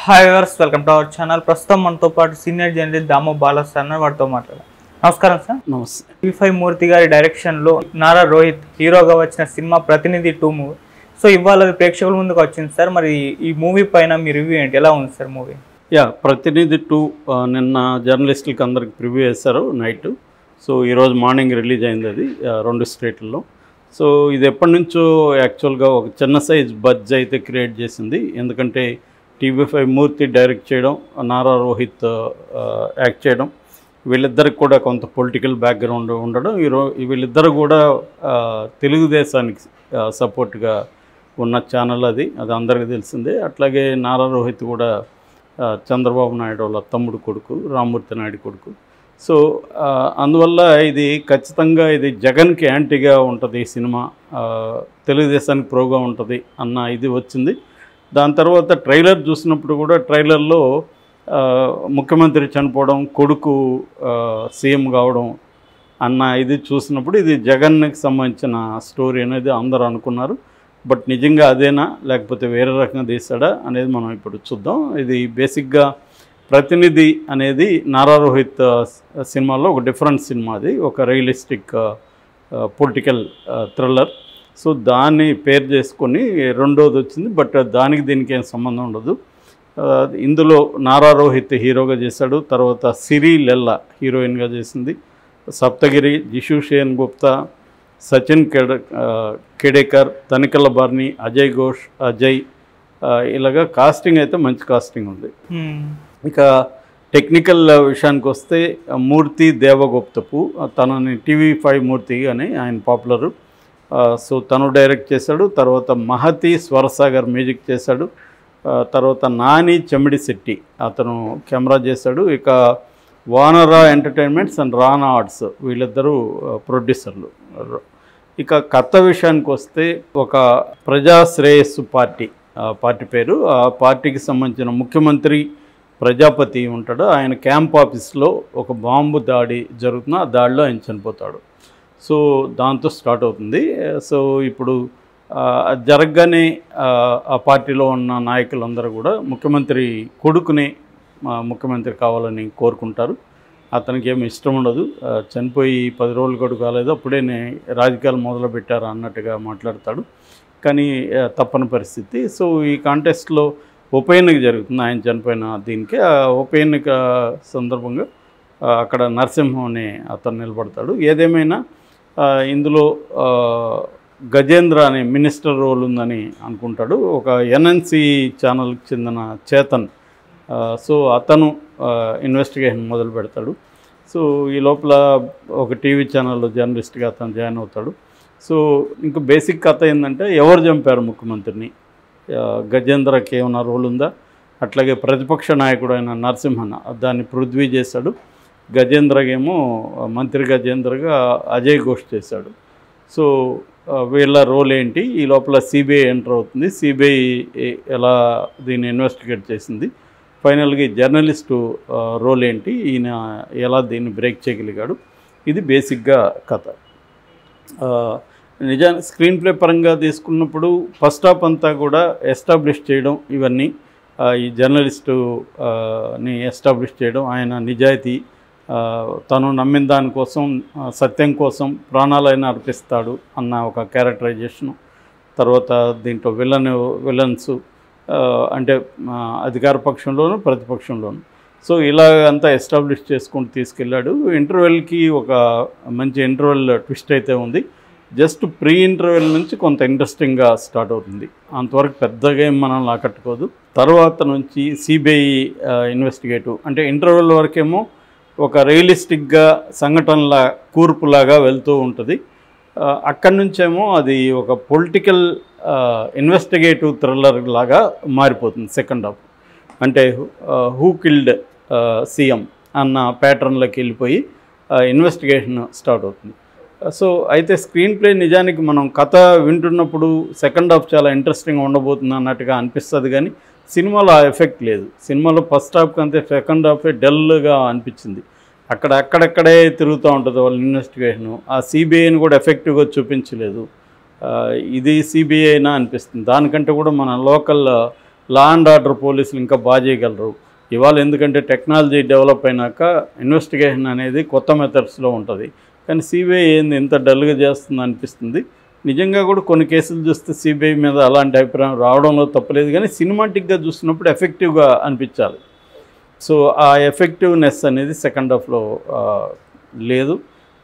Hi viewers, welcome to our channel. ప్రస్తుతం మనతో పాటు సీనియర్ జర్నలిస్ట్ దామో బాలసార్ వారితో మాట్లాడారు. నమస్కారం సార్. నమస్తే. టీవీ5 మూర్తి గారి డైరెక్షన్లో నారా రోహిత్ హీరోగా వచ్చిన సినిమా ప్రతినిధి 2 మూవీ. సో ఇవాళ అది ప్రేక్షకుల ముందుకు వచ్చింది సార్. మరి ఈ మూవీ పైన మీ రివ్యూ ఏంటి, ఎలా ఉంది సార్ మూవీ? ప్రతినిధి 2 నిన్న జర్నలిస్టులకి అందరికి ప్రివ్యూ చేశారు నైట్. సో ఈరోజు మార్నింగ్ రిలీజ్ అయింది అది 2 స్టేట్లలో. సో ఇది ఎప్పటి నుంచో యాక్చువల్గా ఒక చిన్న సైజ్ బజ్ అయితే క్రియేట్ చేసింది. ఎందుకంటే టీవీ5 మూర్తి డైరెక్ట్ చేయడం, నారా రోహిత్ యాక్ట్ చేయడం, వీళ్ళిద్దరికి కూడా కొంత పొలిటికల్ బ్యాక్గ్రౌండ్ ఉండడం, వీళ్ళిద్దరు కూడా తెలుగుదేశానికి సపోర్ట్గా ఉన్న ఛానల్ అది అందరికీ తెలిసిందే. అట్లాగే నారా రోహిత్ కూడా చంద్రబాబు నాయుడు వాళ్ళ తమ్ముడు కొడుకు, రామ్మూర్తి నాయుడు కొడుకు. సో అందువల్ల ఇది ఖచ్చితంగా ఇది జగన్కి యాంటీగా ఉంటుంది ఈ సినిమా, తెలుగుదేశానికి ప్రోగా ఉంటుంది అన్న ఇది వచ్చింది. దాని తర్వాత ట్రైలర్ చూసినప్పుడు కూడా ట్రైలర్లో ముఖ్యమంత్రి చనిపోవడం, కొడుకు సీఎం కావడం అన్న ఇది చూసినప్పుడు ఇది జగన్కి సంబంధించిన స్టోరీ అనేది అందరూ అనుకున్నారు. బట్ నిజంగా అదేనా లేకపోతే వేరే రకంగా తీసాడా అనేది మనం ఇప్పుడు చూద్దాం. ఇది బేసిక్గా ప్రతినిధి అనేది నారా రోహిత్ సినిమాలో ఒక డిఫరెంట్ సినిమా. అది ఒక రియలిస్టిక్ పొలిటికల్ థ్రిల్లర్. సో దాన్ని పేరు చేసుకొని రెండోది వచ్చింది. బట్ దానికి దీనికి ఏం సంబంధం ఉండదు. ఇందులో నారా రోహిత్ హీరోగా చేశాడు. తర్వాత సిరి లెల్లా హీరోయిన్గా చేసింది. సప్తగిరి, జిషు షేన్ గుప్తా, సచిన్ కేడేకర్, తనికల బార్ని, అజయ్ ఘోష్, అజయ్, ఇలాగా కాస్టింగ్ అయితే మంచి కాస్టింగ్ ఉంది. ఇక టెక్నికల్ విషయానికి వస్తే మూర్తి దేవగుప్తపు, తనని టీవీ5 మూర్తి అని ఆయన పాపులరు. సో తను డైరెక్ట్ చేశాడు. తర్వాత మహతి స్వరసాగర్ మ్యూజిక్ చేశాడు. తర్వాత నాని చెమిడిశెట్టి అతను కెమెరా చేశాడు. ఇక వానరా ఎంటర్టైన్మెంట్స్ అండ్ రానా ఆర్ట్స్ వీళ్ళిద్దరూ ప్రొడ్యూసర్లు. ఇక కథ విషయానికి వస్తే ఒక ప్రజాశ్రేయస్సు పార్టీ పేరు. ఆ పార్టీకి సంబంధించిన ముఖ్యమంత్రి ప్రజాపతి ఉంటాడు. ఆయన క్యాంప్ ఆఫీస్లో ఒక బాంబు దాడి జరుగుతున్న ఆ దాడిలో ఆయన చనిపోతాడు. సో దాంతో స్టార్ట్ అవుతుంది. సో ఇప్పుడు జరగగానే ఆ పార్టీలో ఉన్న నాయకులందరూ కూడా ముఖ్యమంత్రి కొడుకుని ముఖ్యమంత్రి కావాలని కోరుకుంటారు. అతనికి ఏమి ఇష్టం ఉండదు. చనిపోయి 10 రోజులు కూడా కాలేదు, అప్పుడే రాజకీయాలు మొదలుపెట్టారు అన్నట్టుగా మాట్లాడతాడు. కానీ తప్పని పరిస్థితి. సో ఈ కాంటెస్ట్లో ఉప ఎన్నిక జరుగుతుంది ఆయన చనిపోయిన దీనికి. ఆ ఉప ఎన్నిక సందర్భంగా అక్కడ నరసింహం అనే అతను నిలబడతాడు. ఏదేమైనా ఇందులో గజేంద్ర అనే మినిస్టర్ రోల్ ఉందని అనుకుంటాడు. ఒక ఎన్ఎన్సి ఛానల్కి చెందిన చేతన్. సో అతను ఇన్వెస్టిగేషన్ మొదలు పెడతాడు. సో ఈ లోపల ఒక టీవీ ఛానల్లో జర్నలిస్ట్గా అతను జాయిన్ అవుతాడు. సో ఇంకా బేసిక్ కథ ఏంటంటే ఎవరు చంపారు ముఖ్యమంత్రిని, గజేంద్రకి ఏమైనా రోల్ ఉందా, అట్లాగే ప్రతిపక్ష నాయకుడు అయిన నరసింహన్ దాన్ని పృథ్వీ చేశాడు. గజేంద్రకేమో మంత్రి గజేంద్రగా అజయ్ ఘోష్ చేశాడు. సో వీళ్ళ రోల్ ఏంటి, ఈ లోపల సిబిఐ ఎంటర్ అవుతుంది, సిబిఐ ఎలా దీన్ని ఇన్వెస్టిగేట్ చేసింది, ఫైనల్గా జర్నలిస్టు రోల్ ఏంటి, ఈయన ఎలా దీన్ని బ్రేక్ చేయగలిగాడు, ఇది బేసిక్గా కథ. నిజానికి స్క్రీన్ ప్లే పరంగా తీసుకున్నప్పుడు ఫస్ట్ హాఫ్ అంతా కూడా ఎస్టాబ్లిష్ చేయడం, ఇవన్నీ ఈ జర్నలిస్టుని ఎస్టాబ్లిష్ చేయడం, ఆయన నిజాయితీ, తను నమ్మిన దానికోసం సత్యం కోసం ప్రాణాలైనా అర్పిస్తాడు అన్న ఒక క్యారెక్టరైజేషను. తర్వాత దీంట్లో విలన్స్ అంటే అధికార పక్షంలోనూ ప్రతిపక్షంలోనూ. సో ఇలా అంతా ఎస్టాబ్లిష్ చేసుకుంటూ తీసుకెళ్ళాడు. ఇంటర్వెల్కి ఒక మంచి ఇంటర్వెల్ ట్విస్ట్ అయితే ఉంది. జస్ట్ ప్రీ ఇంటర్వెల్ నుంచి కొంత ఇంట్రెస్టింగ్గా స్టార్ట్ అవుతుంది. అంతవరకు పెద్దగా ఏం మనల్ని ఆకట్టుకోదు. తర్వాత నుంచి సిబిఐ ఇన్వెస్టిగేటివ్ అంటే ఇంటర్వెల్ వరకేమో ఒక రియలిస్టిక్గా సంఘటనల కూర్పులాగా వెళ్తూ ఉంటుంది. అక్కడి నుంచేమో అది ఒక పొలిటికల్ ఇన్వెస్టిగేటివ్ థ్రిల్లర్ లాగా మారిపోతుంది సెకండ్ హాఫ్. అంటే హూ కిల్డ్ సీఎం అన్న ప్యాటర్న్లోకి వెళ్ళిపోయి ఇన్వెస్టిగేషన్ స్టార్ట్ అవుతుంది. సో అయితే స్క్రీన్ ప్లే నిజానికి మనం కథ వింటున్నప్పుడు సెకండ్ హాఫ్ చాలా ఇంట్రెస్టింగ్గా ఉండబోతుంది అన్నట్టుగా అనిపిస్తుంది. కానీ సినిమాలో ఆ ఎఫెక్ట్ లేదు. సినిమాలో ఫస్ట్ హాఫ్ కంటే సెకండ్ హాఫే డల్గా అనిపించింది. అక్కడక్కడే తిరుగుతూ ఉంటుంది వాళ్ళ ఇన్వెస్టిగేషను. ఆ సిబిఐని కూడా ఎఫెక్టివ్గా చూపించలేదు. ఇది సిబిఐనా అనిపిస్తుంది. దానికంటే కూడా మన లోకల్ లా అండ్ ఆర్డర్ పోలీసులు ఇంకా బాగా చేయగలరు ఇవాళ. ఎందుకంటే టెక్నాలజీ డెవలప్ అయినాక ఇన్వెస్టిగేషన్ అనేది కొత్త మెథడ్స్లో ఉంటుంది. కానీ సిబిఐ ఏంది ఎంత డల్గా చేస్తుంది అనిపిస్తుంది. నిజంగా కూడా కొన్ని కేసులు చూస్తే సిబిఐ మీద అలాంటి అభిప్రాయం రావడంలో తప్పలేదు, కానీ సినిమాటిక్గా చూసినప్పుడు ఎఫెక్టివ్గా అనిపించాలి. సో ఆ ఎఫెక్టివ్నెస్ అనేది సెకండ్ హాఫ్లో లేదు.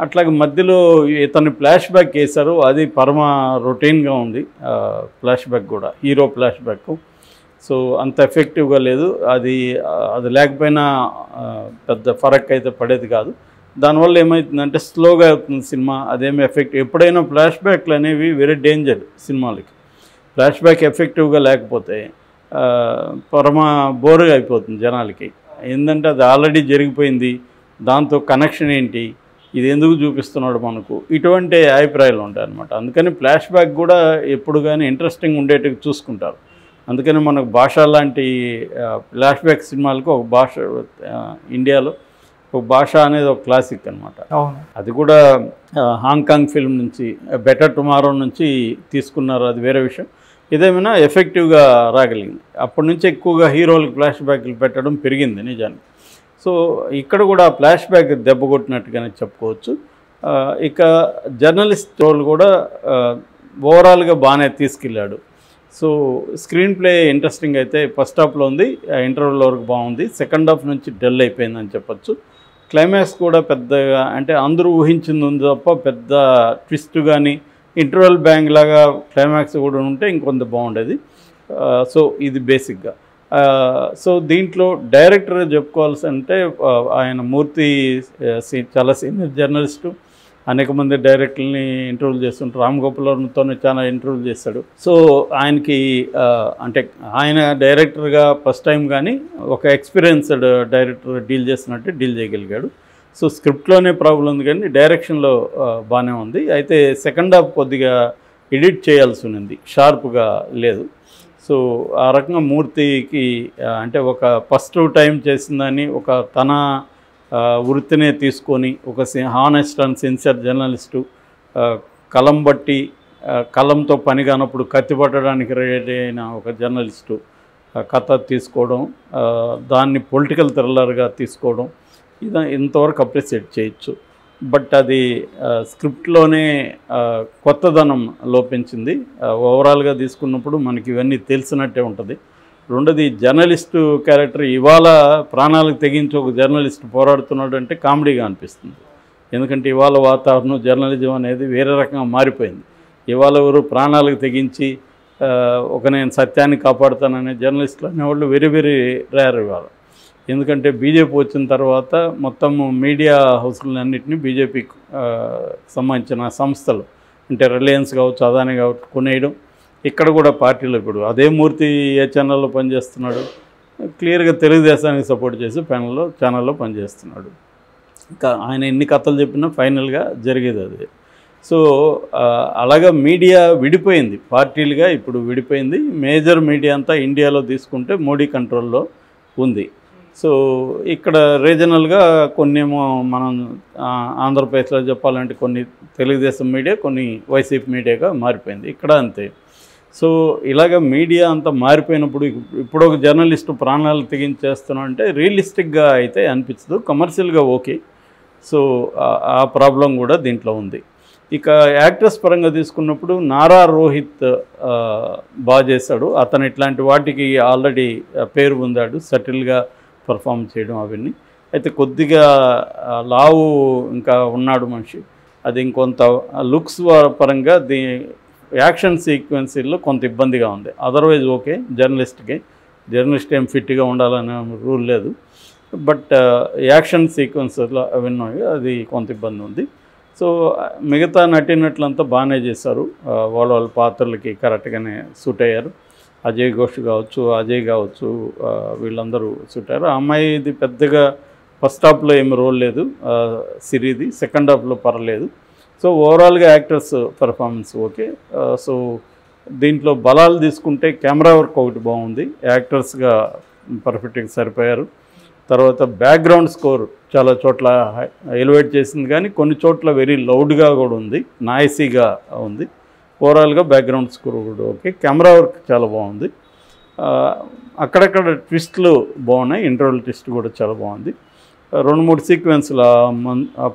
అట్లాగే మధ్యలో ఇతన్ని ఫ్లాష్ బ్యాక్ వేశారు, అది పరమ రొటీన్గా ఉంది. ఫ్లాష్ బ్యాక్ కూడా హీరో ఫ్లాష్ బ్యాక్, సో అంత ఎఫెక్టివ్గా లేదు. అది లేకపోయినా పెద్ద ఫరక్ అయితే పడేది కాదు. దానివల్ల ఏమవుతుందంటే స్లోగా అవుతుంది సినిమా, అదేమి ఎఫెక్ట్. ఎప్పుడైనా ఫ్లాష్ బ్యాక్లు అనేవి వెరీ డేంజర్ సినిమాలకి. ఫ్లాష్ బ్యాక్ ఎఫెక్టివ్గా లేకపోతే పరమ బోరుగా అయిపోతుంది జనాలకి. ఏంటంటే అది ఆల్రెడీ జరిగిపోయింది, దాంతో కనెక్షన్ ఏంటి, ఇది ఎందుకు చూపిస్తున్నాడు మనకు, ఇటువంటి అభిప్రాయాలు ఉంటాయి అన్నమాట. అందుకని ఫ్లాష్ బ్యాక్ కూడా ఎప్పుడు కానీ ఇంట్రెస్టింగ్ ఉండేట్టుగా చూసుకుంటారు. అందుకని మనకు భాష లాంటి ఫ్లాష్ బ్యాక్ సినిమాలకు ఒక భాష, ఇండియాలో ఒక భాష అనేది ఒక క్లాసిక్ అనమాట. అది కూడా హాంకాంగ్ ఫిల్మ్ నుంచి, బెటర్ టుమారో నుంచి తీసుకున్నారు, అది వేరే విషయం. ఇదేమైనా ఎఫెక్టివ్గా రాగలిగింది. అప్పటి నుంచి ఎక్కువగా హీరోలకు ఫ్లాష్ బ్యాక్లు పెట్టడం పెరిగింది నిజానికి. సో ఇక్కడ కూడా ఫ్లాష్ బ్యాక్ దెబ్బ కొట్టినట్టుగానే చెప్పుకోవచ్చు. ఇక జర్నలిస్ట్ రోల్ కూడా ఓవరాల్గా బాగానే తీసుకెళ్ళాడు. సో స్క్రీన్ ప్లే ఇంట్రెస్టింగ్ అయితే ఫస్ట్ హాఫ్లో ఉంది, ఇంటర్వెల్ వరకు బాగుంది. సెకండ్ హాఫ్ నుంచి డల్ అయిపోయిందని చెప్పచ్చు. క్లైమాక్స్ కూడా పెద్దగా అంటే అందరూ ఊహించింది ఉంది తప్ప పెద్ద ట్విస్ట్ కానీ ఇంటర్వెల్ బ్యాంగ్ లాగా క్లైమాక్స్ కూడా ఉంటే ఇంకొంత బాగుండేది. సో ఇది బేసిక్గా. సో దీంట్లో డైరెక్టర్ చెప్పుకోవాల్సి అంటే ఆయన మూర్తి చాలా సీనియర్ జర్నలిస్టు, అనేక మంది డైరెక్టర్ని ఇంటర్వ్యూలు చేస్తుంటారు. రామ్ గోపాల్ వర్మతోనే చాలా ఇంటర్వ్యూలు చేస్తాడు. సో ఆయనకి అంటే ఆయన డైరెక్టర్గా ఫస్ట్ టైం కానీ ఒక ఎక్స్పీరియన్స్డ్ డైరెక్టర్ డీల్ చేస్తున్నట్టు డీల్ చేయగలిగాడు. సో స్క్రిప్ట్లోనే ప్రాబ్లం ఉంది కానీ డైరెక్షన్లో బాగానే ఉంది. అయితే సెకండ్ హాఫ్ కొద్దిగా ఎడిట్ చేయాల్సి ఉంది, షార్ప్గా లేదు. సో ఆ రకంగా మూర్తికి అంటే ఒక ఫస్ట్ టైం చేసిందని ఒక తన వృత్తినే తీసుకొని ఒక హానెస్ట్ అండ్ సిన్సియర్ జర్నలిస్టు, కలం బట్టి కలంతో పని కానప్పుడు కత్తి పట్టడానికి రెడీ అయిన ఒక జర్నలిస్టు కథ తీసుకోవడం, దాన్ని పొలిటికల్ థ్రిల్లర్గా తీసుకోవడం, ఇది ఇంతవరకు అప్రిషియేట్ చేయొచ్చు. బట్ అది స్క్రిప్ట్లోనే కొత్తదనం లోపించింది. ఓవరాల్గా తీసుకున్నప్పుడు మనకి ఇవన్నీ తెలిసినట్టే ఉంటుంది. రెండోది జర్నలిస్టు క్యారెక్టర్ ఇవాళ ప్రాణాలకు తెగించి ఒక జర్నలిస్ట్ పోరాడుతున్నాడు అంటే కామెడీగా అనిపిస్తుంది. ఎందుకంటే ఇవాళ వాతావరణం జర్నలిజం అనేది వేరే రకంగా మారిపోయింది. ఇవాళ ఎవరు ప్రాణాలకు తెగించి ఒక నేను సత్యాన్ని కాపాడుతాననే జర్నలిస్టులు అనేవాళ్ళు వెరీ వెరీ రేర్ ఇవాళ. ఎందుకంటే బీజేపీ వచ్చిన తర్వాత మొత్తం మీడియా హౌస్లన్నింటినీ బీజేపీకి సంబంధించిన సంస్థలు అంటే రిలయన్స్ కావచ్చు, అదాని కావచ్చు కొనేయడం. ఇక్కడ కూడా పార్టీలో ఇప్పుడు అదే మూర్తి ఏ ఛానల్లో పనిచేస్తున్నాడు, క్లియర్గా తెలుగుదేశానికి సపోర్ట్ చేసి ఛానల్లో పనిచేస్తున్నాడు. ఇంకా ఆయన ఎన్ని కథలు చెప్పినా ఫైనల్గా జరిగేది అదే. సో అలాగా మీడియా విడిపోయింది, పార్టీలుగా ఇప్పుడు విడిపోయింది. మేజర్ మీడియా అంతా ఇండియాలో తీసుకుంటే మోడీ కంట్రోల్లో ఉంది. సో ఇక్కడ రీజనల్గా కొన్నేమో మనం ఆంధ్రప్రదేశ్లో చెప్పాలంటే కొన్ని తెలుగుదేశం మీడియా, కొన్ని వైసీపీ మీడియాగా మారిపోయింది. ఇక్కడ అంతే. సో ఇలాగ మీడియా అంతా మారిపోయినప్పుడు ఇప్పుడు ఒక జర్నలిస్టు ప్రాణాలు తెగించేస్తున్నాం అంటే రియలిస్టిక్గా అయితే అనిపించదు, కమర్షియల్గా ఓకే. సో ఆ ప్రాబ్లం కూడా దీంట్లో ఉంది. ఇక యాక్ట్రెస్ పరంగా తీసుకున్నప్పుడు నారా రోహిత్ బాగా చేశాడు. అతను ఇట్లాంటి వాటికి ఆల్రెడీ పేరు పొందాడు, సటిల్గా పర్ఫామ్ చేయడం అవన్నీ. అయితే కొద్దిగా లావు ఇంకా ఉన్నాడు మనిషి, అది ఇంకొంత లుక్స్ పరంగా యాక్షన్ సీక్వెన్సీల్లో కొంత ఇబ్బందిగా ఉంది. Otherwise okay. జర్నలిస్ట్ ఏం ఫిట్గా ఉండాలనే రూల్ లేదు, బట్ యాక్షన్ సీక్వెన్సెస్లో అవన్నీ అది కొంత ఇబ్బంది ఉంది. సో మిగతా నటినట్లంతా బాగానే చేశారు, వాళ్ళ పాత్రలకి కరెక్ట్గానే సూట్ అయ్యారు. అజయ్ ఘోష్ కావచ్చు, అజయ్ కావచ్చు, వీళ్ళందరూ సూట్ అయ్యారు. ఆ అమ్మాయిది పెద్దగా ఫస్ట్ హాఫ్లో ఏమి రోల్ లేదు, సిరీది సెకండ్ హాఫ్లో పర్లేదు. సో ఓవరాల్గా యాక్టర్స్ పెర్ఫార్మెన్స్ ఓకే. సో దీంట్లో బలాలు తీసుకుంటే కెమెరా వర్క్ ఒకటి బాగుంది, యాక్టర్స్గా పర్ఫెక్ట్గా సరిపోయారు. తర్వాత బ్యాక్గ్రౌండ్ స్కోర్ చాలా చోట్ల ఎలివేట్ చేసింది, కానీ కొన్ని చోట్ల వెరీ లౌడ్గా కూడా ఉంది, నాయిసీగా ఉంది. ఓవరాల్గా బ్యాక్గ్రౌండ్ స్కోర్ కూడా ఓకే. కెమెరా వర్క్ చాలా బాగుంది. అక్కడక్కడ ట్విస్ట్లు బాగున్నాయి, ఇంటర్వల్ ట్విస్ట్ కూడా చాలా బాగుంది. 2-3 సీక్వెన్స్ల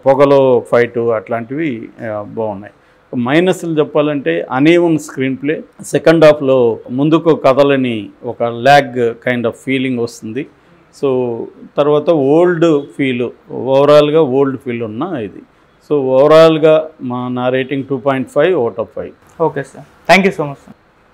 పొగలో ఫైటు అట్లాంటివి బాగున్నాయి. మైనస్లు చెప్పాలంటే అనీవన్ స్క్రీన్ ప్లే, సెకండ్ హాఫ్లో ముందుకు కథలని ఒక ల్యాగ్ కైండ్ ఆఫ్ ఫీలింగ్ వస్తుంది. సో తర్వాత ఓవరాల్గా ఓల్డ్ ఫీల్ ఉన్న ఇది. సో ఓవరాల్గా నా rating 2.5 out of 5. Okay sir, thank you so much sir.